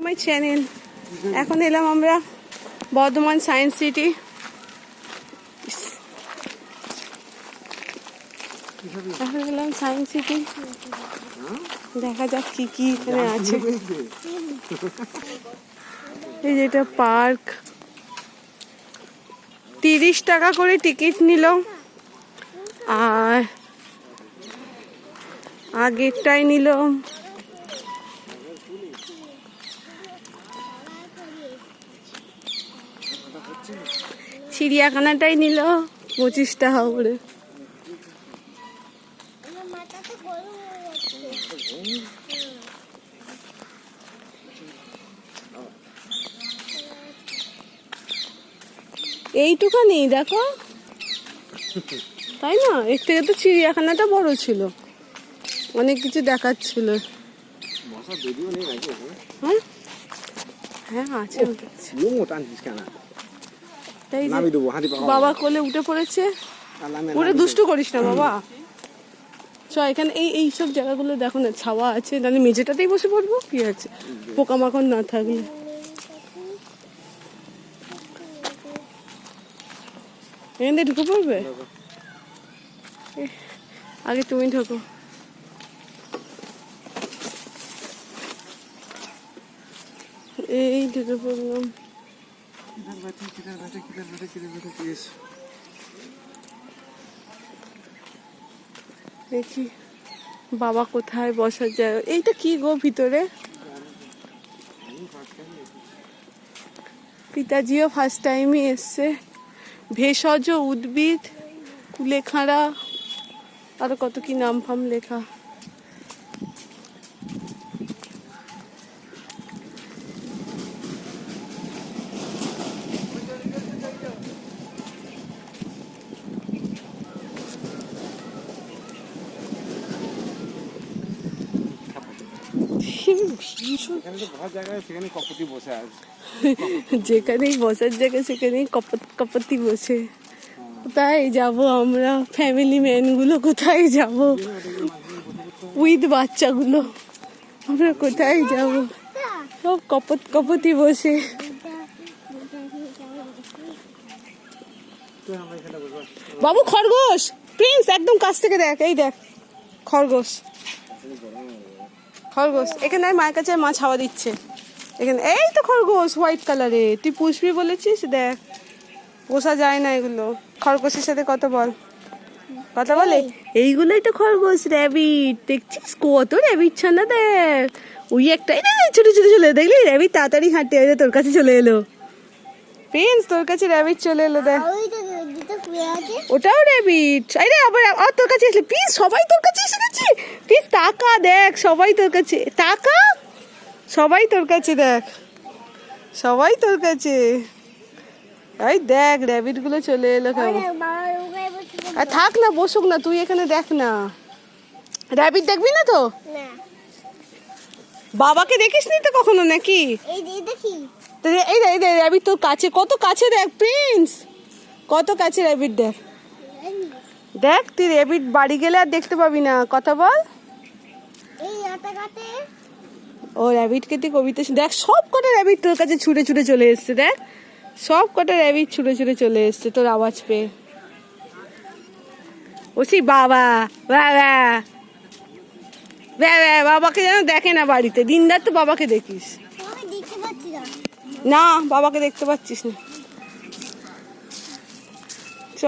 My channel. এখন এলাম আমরা বর্ধমান সায়েন্স সিটি। এখন এলাম সায়েন্স সিটি, দেখা যাক কি কি এখানে আছে। এই যেটা পার্ক, 30 টাকা করে টিকিট নিল, আর আগেরটাই নিল চিড়িয়াখানাটাই নিল 25 টাকা করে। এইটুখানি দেখো, তাই না? এর থেকে তো চিড়িয়াখানাটা বড় ছিল, অনেক কিছু দেখাচ্ছিল। হ্যাঁ হ্যাঁ আছে। বাবা কোলে উঠে পড়েছে, ওরে দুষ্টু করিস না বাবা। চ এখানে এই সব জায়গাগুলো দেখো না, ছাওয়া আছে, নাহলে মেঝেটাতেই বসে পড়বো, কি আছে পোকামাকড় না থাকলে। এখানে ঢুকে পড়বে, আগে তুমি ঢোকো। এই ঢুকে পড়লাম। দেখি বাবা কোথায় বসার জায়গা। এইটা কি গো ভিতরে? পিতাজিও ফার্স্ট টাইমই এসছে। ভেষজ উদ্ভিদ, কুলেখাড়া, আরো কত কি নাম ফাম লেখা। যেখানেই বসার জায়গা সেখানেই কপতি বসে। কোথায় যাব আমরা ফ্যামিলি ম্যান গুলো, কোথায় যাব উইথ বাচ্চাগুলো, আমরা কোথায় যাব? সব কপতি বসে। বাবু খরগোশ, প্রিন্স একদম কাছ থেকে দেখ, এই দেখ খরগোশ। খরগোশ এখানে মায়ের কাছে মাছ হাওয়া দিচ্ছে। এখানে এই তো খরগোশ হোয়াইট কালারে, তুই পুষবি বলেছিস, দেখ পোষা যায় না এগুলো। খরগোশের সাথে কথা বল, কথা বলে। এইগুলোই তো খরগোশ, র্যাবিট। দেখছিস কত র্যাবিট ছানা, দেখ ওই একটাই না, ছোট ছোট চলে দেখলি র্যাবিট তাড়াতাড়ি হাঁটে তোর কাছে চলে এলো। প্রিন্স তোর কাছে র্যাবিট চলে এলো, দেখ ওটাও র্যাবিট। আরে আবার তোর কাছে এসে প্লিজ, সবাই তোর কাছে এসে গেছে। প্লিজ তাকা, দেখ সবাই তোর কাছে, তাকা সবাই তোর কাছে, দেখ সবাই তোর কাছে। এই দেখ র্যাবিট গুলো চলে এলো কেমন। আর থাক না, বসুক না, তুই এখানে দেখ না। র্যাবিট দেখবি না তো? বাবাকে দেখিস নি তো কখনো নাকি? এই র্যাবিট তোর কাছে, কত কাছে দেখ প্রিন্স, কত কাছে র্যাবিট। দেখ দেখ তুই র্যাবিট বাড়ি গেলে আর দেখতে পাবি না। কথা বল। ও র্যাবিটকে তুই কবিতা দেখ, সব কটা র্যাবিট তোর কাছে ছুটে ছুটে চলে এসছে। দেখ সব কটা র্যাবিট ছুটে ছুটে চলে এসছে তোর আওয়াজ পেয়ে। ওসি বাবা বাবা বাবাকে যেন দেখে না বাড়িতে, দিনদার তো বাবাকে দেখিস না, বাবাকে দেখতে পাচ্ছিস না। চ